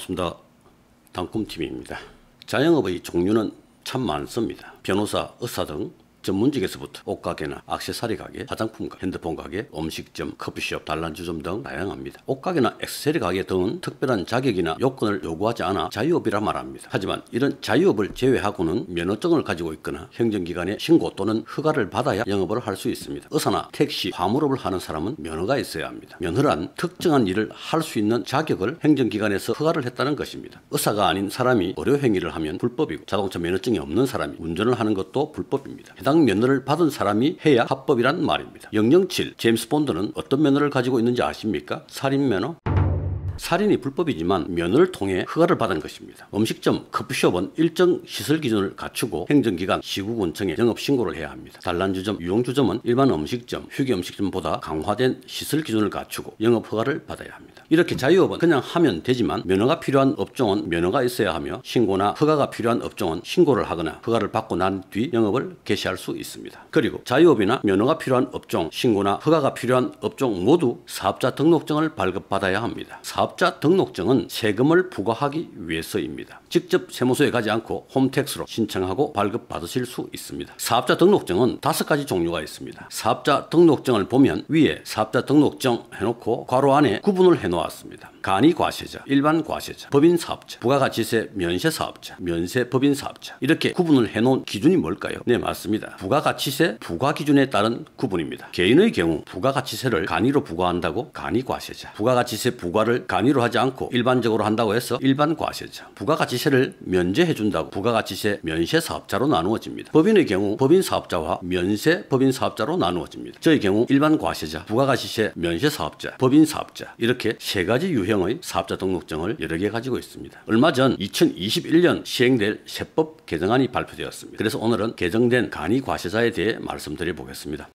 반갑습니다. 단꿈TV입니다. 자영업의 종류는 참 많습니다. 변호사, 의사 등 전문직에서부터 옷가게나 액세서리 가게, 화장품 가게, 핸드폰 가게, 음식점, 커피숍, 단란주점 등 다양합니다. 옷가게나 액세서리 가게 등은 특별한 자격이나 요건을 요구하지 않아 자유업이라 말합니다. 하지만 이런 자유업을 제외하고는 면허증을 가지고 있거나 행정기관에 신고 또는 허가를 받아야 영업을 할 수 있습니다. 의사나 택시, 화물업을 하는 사람은 면허가 있어야 합니다. 면허란 특정한 일을 할 수 있는 자격을 행정기관에서 허가를 했다는 것입니다. 의사가 아닌 사람이 의료행위를 하면 불법이고, 자동차 면허증이 없는 사람이 운전을 하는 것도 불법입니다. 해당 면허를 받은 사람이 해야 합법이란 말입니다. 007 제임스 본드는 어떤 면허를 가지고 있는지 아십니까? 살인 면허? 살인이 불법이지만 면허를 통해 허가를 받은 것입니다. 음식점, 커피숍은 일정 시설 기준을 갖추고 행정기관, 시구군청에 영업신고를 해야 합니다. 단란주점, 유흥주점은 일반 음식점, 휴게음식점보다 강화된 시설 기준을 갖추고 영업 허가를 받아야 합니다. 이렇게 자유업은 그냥 하면 되지만 면허가 필요한 업종은 면허가 있어야 하며 신고나 허가가 필요한 업종은 신고를 하거나 허가를 받고 난 뒤 영업을 개시할 수 있습니다. 그리고 자유업이나 면허가 필요한 업종, 신고나 허가가 필요한 업종 모두 사업자 등록증을 발급받아야 합니다. 사업자 등록증은 세금을 부과하기 위해서입니다. 직접 세무서에 가지 않고 홈택스로 신청하고 발급받으실 수 있습니다. 사업자 등록증은 5가지 종류가 있습니다. 사업자 등록증을 보면 위에 사업자 등록증 해놓고 괄호 안에 구분을 해놓았습니다. 간이과세자, 일반과세자, 법인사업자, 부가가치세 면세사업자, 면세법인사업자, 이렇게 구분을 해놓은 기준이 뭘까요? 네, 맞습니다. 부가가치세 부과기준에 따른 구분입니다. 개인의 경우 부가가치세를 간이로 부과한다고 간이과세자, 부가가치세 부과를 간이로 하지 않고 일반적으로 한다고 해서 일반과세자, 부가가치세를 면제해준다고 부가가치세 면세사업자로 나누어집니다. 법인의 경우 법인사업자와 면세법인사업자로 나누어집니다. 저의 경우 일반과세자, 부가가치세 면세사업자, 법인사업자, 이렇게 3가지 유형의 사업자 등록증을 여러 개 가지고 있습니다. 얼마 전 2021년 시행될 세법 개정안이 발표되었습니다. 그래서 오늘은 개정된 간이과세자에 대해 말씀드려 보겠습니다.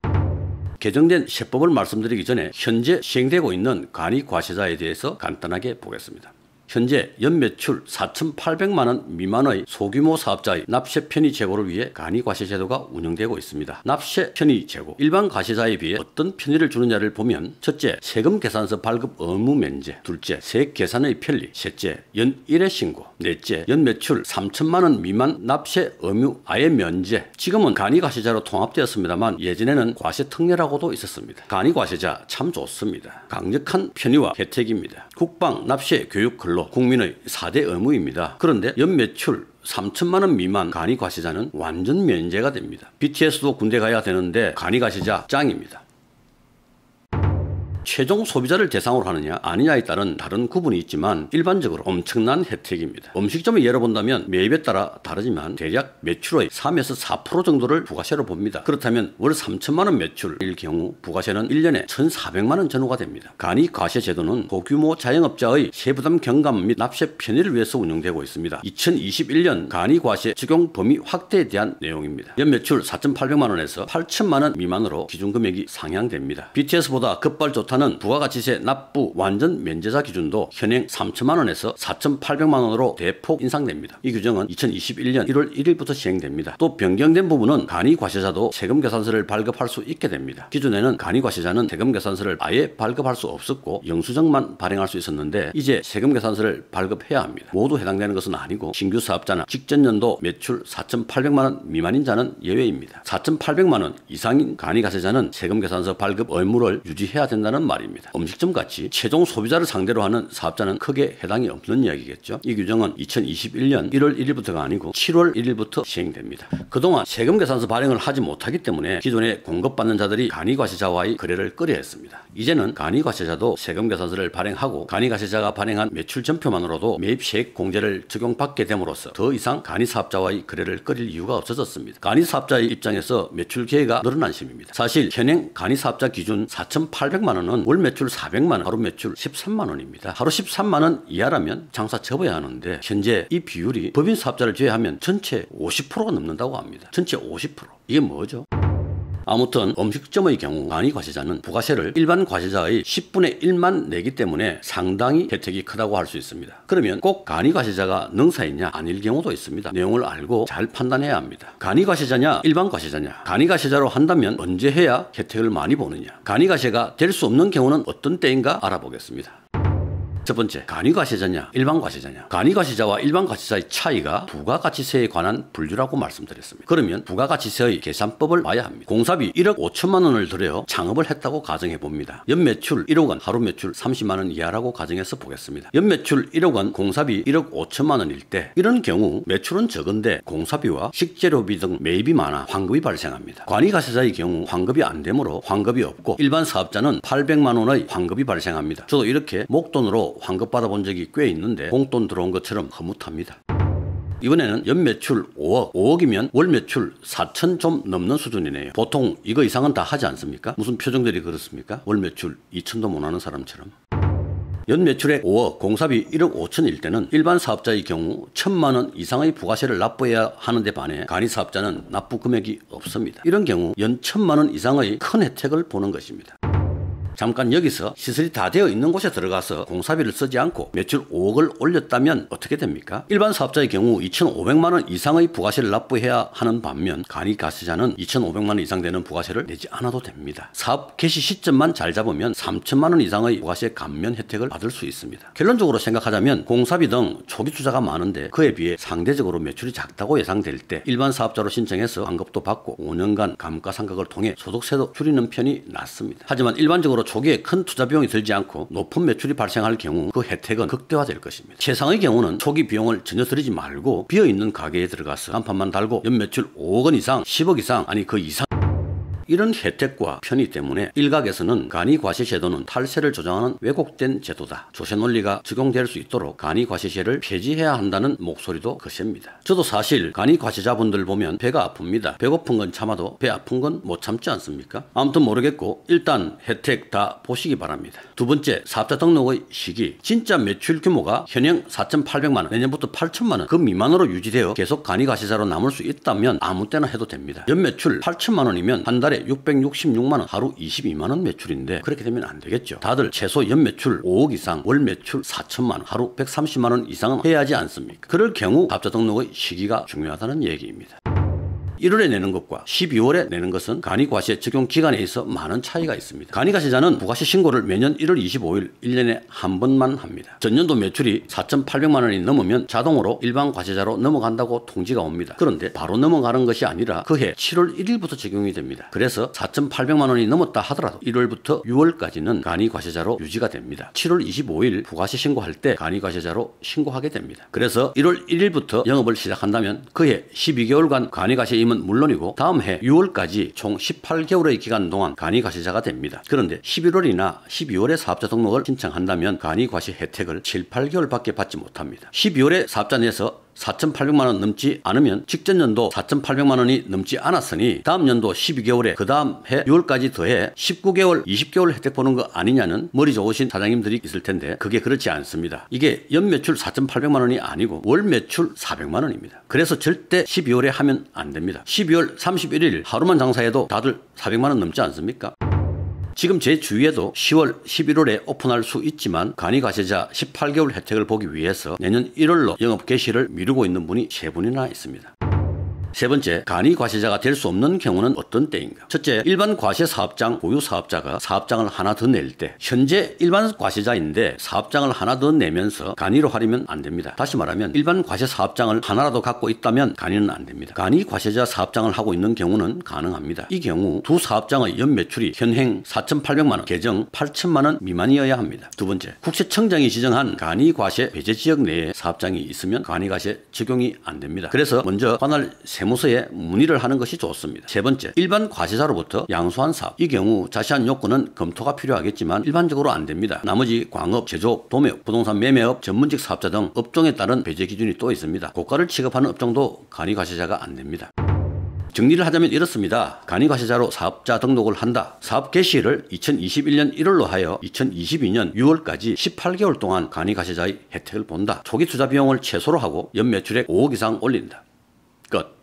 개정된 세법을 말씀드리기 전에 현재 시행되고 있는 간이과세자에 대해서 간단하게 보겠습니다. 현재 연매출 4,800만 원 미만의 소규모 사업자의 납세 편의 제고를 위해 간이과세 제도가 운영되고 있습니다. 납세 편의 제고, 일반 과세자에 비해 어떤 편의를 주느냐를 보면, 첫째, 세금 계산서 발급 의무 면제, 둘째, 세액 계산의 편리, 셋째, 연 1회 신고, 넷째, 연매출 3천만 원 미만 납세 의무 아예 면제. 지금은 간이과세자로 통합되었습니다만 예전에는 과세 특례라고도 있었습니다. 간이과세자 참 좋습니다. 강력한 편의와 혜택입니다. 국방, 납세, 교육, 근로, 국민의 4대 의무입니다. 그런데 연매출 3천만 원 미만 간이과세자는 완전 면제가 됩니다. BTS도 군대 가야 되는데 간이과세자 짱입니다. 최종 소비자를 대상으로 하느냐 아니냐에 따른 다른 구분이 있지만 일반적으로 엄청난 혜택입니다. 음식점을 예로 본다면 매입에 따라 다르지만 대략 매출의 3에서 4% 정도를 부가세로 봅니다. 그렇다면 월 3천만 원 매출일 경우 부가세는 1년에 1,400만 원 전후가 됩니다. 간이과세 제도는 소규모 자영업자의 세부담 경감 및 납세 편의를 위해서 운영되고 있습니다. 2021년 간이과세 적용 범위 확대에 대한 내용입니다. 연매출 4,800만 원에서 8천만 원 미만으로 기준금액이 상향됩니다. BTS보다 급발 좋다는 부가가치세 납부 완전 면제자 기준도 현행 3천만 원에서 4,800만 원으로 대폭 인상됩니다. 이 규정은 2021년 1월 1일부터 시행됩니다. 또 변경된 부분은 간이과세자도 세금계산서를 발급할 수 있게 됩니다. 기존에는 간이과세자는 세금계산서를 아예 발급할 수 없었고 영수증만 발행할 수 있었는데 이제 세금계산서를 발급해야 합니다. 모두 해당되는 것은 아니고 신규 사업자나 직전 연도 매출 4,800만 원 미만인 자는 예외입니다. 4,800만 원 이상인 간이과세자는 세금계산서 발급 의무를 유지해야 된다는 말입니다. 음식점 같이 최종 소비자를 상대로 하는 사업자는 크게 해당이 없는 이야기겠죠. 이 규정은 2021년 1월 1일부터가 아니고 7월 1일부터 시행됩니다. 그동안 세금계산서 발행을 하지 못하기 때문에 기존에 공급받는 자들이 간이과세자와의 거래를 꺼려 했습니다. 이제는 간이과세자도 세금계산서를 발행하고 간이과세자가 발행한 매출 전표만으로도 매입세액 공제를 적용받게 됨으로써 더 이상 간이사업자와의 거래를 꺼릴 이유가 없어졌습니다. 간이사업자의 입장에서 매출 기회가 늘어난 셈입니다. 사실 현행 간이사업자 기준 4,800만 원은 월 매출 400만 원, 하루 매출 13만 원입니다. 하루 13만 원 이하라면 장사 접어야 하는데 현재 이 비율이 법인 사업자를 제외하면 전체 50%가 넘는다고 합니다. 전체 50%. 이게 뭐죠? 아무튼 음식점의 경우 간이과세자는 부가세를 일반 과세자의 10분의 1만 내기 때문에 상당히 혜택이 크다고 할 수 있습니다. 그러면 꼭 간이과세자가 능사이냐 아닐 경우도 있습니다. 내용을 알고 잘 판단해야 합니다. 간이과세자냐 일반 과세자냐. 간이과세자로 한다면 언제 해야 혜택을 많이 보느냐. 간이과세가 될 수 없는 경우는 어떤 때인가 알아보겠습니다. 첫 번째, 간이과세자냐 일반 과세자냐. 간이과세자와 일반 과세자의 차이가 부가가치세에 관한 분류라고 말씀드렸습니다. 그러면 부가가치세의 계산법을 봐야 합니다. 공사비 1억 5천만 원을 들여 창업을 했다고 가정해 봅니다. 연매출 1억 원, 하루 매출 30만 원 이하라고 가정해서 보겠습니다. 연매출 1억 원, 공사비 1억 5천만 원일 때 이런 경우 매출은 적은데 공사비와 식재료비 등 매입이 많아 환급이 발생합니다. 간이과세자의 경우 환급이 안 되므로 환급이 없고 일반 사업자는 800만 원의 환급이 발생합니다. 저도 이렇게 목돈으로 환급 받아본 적이 꽤 있는데 공돈 들어온 것처럼 흐뭇합니다. 이번에는 연매출 5억, 5억이면 월매출 4천 좀 넘는 수준이네요. 보통 이거 이상은 다 하지 않습니까? 무슨 표정들이 그렇습니까? 월매출 2천도 못 하는 사람처럼. 연매출액 5억, 공사비 1억 5천일 때는 일반 사업자의 경우 1,000만 원 이상의 부가세를 납부해야 하는데 반해 간이사업자는 납부 금액이 없습니다. 이런 경우 연 1,000만 원 이상의 큰 혜택을 보는 것입니다. 잠깐 여기서 시설이 다 되어 있는 곳에 들어가서 공사비를 쓰지 않고 매출 5억을 올렸다면 어떻게 됩니까? 일반 사업자의 경우 2,500만 원 이상의 부가세를 납부해야 하는 반면 간이과세자는 2,500만 원 이상 되는 부가세를 내지 않아도 됩니다. 사업 개시 시점만 잘 잡으면 3천만 원 이상의 부가세 감면 혜택을 받을 수 있습니다. 결론적으로 생각하자면 공사비 등 초기 투자가 많은데 그에 비해 상대적으로 매출이 작다고 예상될 때 일반 사업자로 신청해서 환급도 받고 5년간 감가상각을 통해 소득세도 줄이는 편이 낫습니다. 하지만 일반적으로 초기에 큰 투자 비용이 들지 않고 높은 매출이 발생할 경우 그 혜택은 극대화될 것입니다. 최상의 경우는 초기 비용을 전혀 들이지 말고 비어있는 가게에 들어가서 간판만 달고 연매출 5억 원 이상, 10억 이상, 아니 그 이상 이런 혜택과 편의 때문에 일각에서는 간이과세제도는 탈세를 조장하는 왜곡된 제도다. 조세 논리가 적용될 수 있도록 간이과세제를 폐지해야 한다는 목소리도 거셉니다. 저도 사실 간이과세자분들 보면 배가 아픕니다. 배고픈 건 참아도 배 아픈 건 못 참지 않습니까? 아무튼 모르겠고 일단 혜택 다 보시기 바랍니다. 두 번째, 사업자 등록의 시기. 진짜 매출 규모가 현행 4,800만 원, 내년부터 8천만 원 그 미만으로 유지되어 계속 간이과세자로 남을 수 있다면 아무 때나 해도 됩니다. 연매출 8천만 원이면 한 달에 666만 원, 하루 22만 원 매출인데 그렇게 되면 안 되겠죠. 다들 최소 연매출 5억 이상, 월 매출 4천만 원, 하루 130만 원 이상은 해야 하지 않습니까? 그럴 경우 사업자 등록의 시기가 중요하다는 얘기입니다. 1월에 내는 것과 12월에 내는 것은 간이과세 적용 기간에 있어 많은 차이가 있습니다. 간이과세자는 부가세 신고를 매년 1월 25일 1년에 한 번만 합니다. 전년도 매출이 4,800만 원이 넘으면 자동으로 일반 과세자로 넘어간다고 통지가 옵니다. 그런데 바로 넘어가는 것이 아니라 그해 7월 1일부터 적용이 됩니다. 그래서 4,800만 원이 넘었다 하더라도 1월부터 6월까지는 간이과세자로 유지가 됩니다. 7월 25일 부가세 신고할 때 간이과세자로 신고하게 됩니다. 그래서 1월 1일부터 영업을 시작한다면 그해 12개월간 간이과세 은 물론이고 다음 해 6월까지 총 18개월의 기간 동안 간이과세자가 됩니다. 그런데 11월이나 12월에 사업자 등록을 신청한다면 간이과세 혜택을 7, 8개월밖에 받지 못합니다. 12월에 사업자 내에서 4,800만 원 넘지 않으면 직전 연도 4,800만 원이 넘지 않았으니 다음 연도 12개월에 그 다음 해 6월까지 더해 19개월, 20개월 혜택 보는 거 아니냐는 머리 좋으신 사장님들이 있을 텐데 그게 그렇지 않습니다. 이게 연매출 4,800만 원이 아니고 월매출 400만 원입니다. 그래서 절대 12월에 하면 안 됩니다. 12월 31일 하루만 장사해도 다들 400만 원 넘지 않습니까? 지금 제 주위에도 10월, 11월에 오픈할 수 있지만 간이과세자 18개월 혜택을 보기 위해서 내년 1월로 영업 개시를 미루고 있는 분이 3분이나 있습니다. 세 번째, 간이과세자가 될 수 없는 경우는 어떤 때인가? 첫째, 일반 과세 사업장 보유 사업자가 사업장을 하나 더 낼 때 현재 일반 과세자인데 사업장을 하나 더 내면서 간이로 하려면 안 됩니다. 다시 말하면 일반 과세 사업장을 하나라도 갖고 있다면 간이는 안 됩니다. 간이과세자 사업장을 하고 있는 경우는 가능합니다. 이 경우 두 사업장의 연매출이 현행 4,800만 원, 계정 8천만 원 미만이어야 합니다. 두 번째, 국세청장이 지정한 간이과세 배제 지역 내에 사업장이 있으면 간이과세 적용이 안 됩니다. 그래서 먼저 관할 세무서에 문의를 하는 것이 좋습니다. 세 번째, 일반 과세자로부터 양수한 사업. 이 경우 자세한 요건은 검토가 필요하겠지만 일반적으로 안 됩니다. 나머지 광업, 제조업, 도매업, 부동산 매매업, 전문직 사업자 등 업종에 따른 배제 기준이 또 있습니다. 고가를 취급하는 업종도 간이과세자가 안 됩니다. 정리를 하자면 이렇습니다. 간이과세자로 사업자 등록을 한다. 사업 개시를 2021년 1월로 하여 2022년 6월까지 18개월 동안 간이과세자의 혜택을 본다. 초기 투자 비용을 최소로 하고 연매출액 5억 이상 올린다. 끝.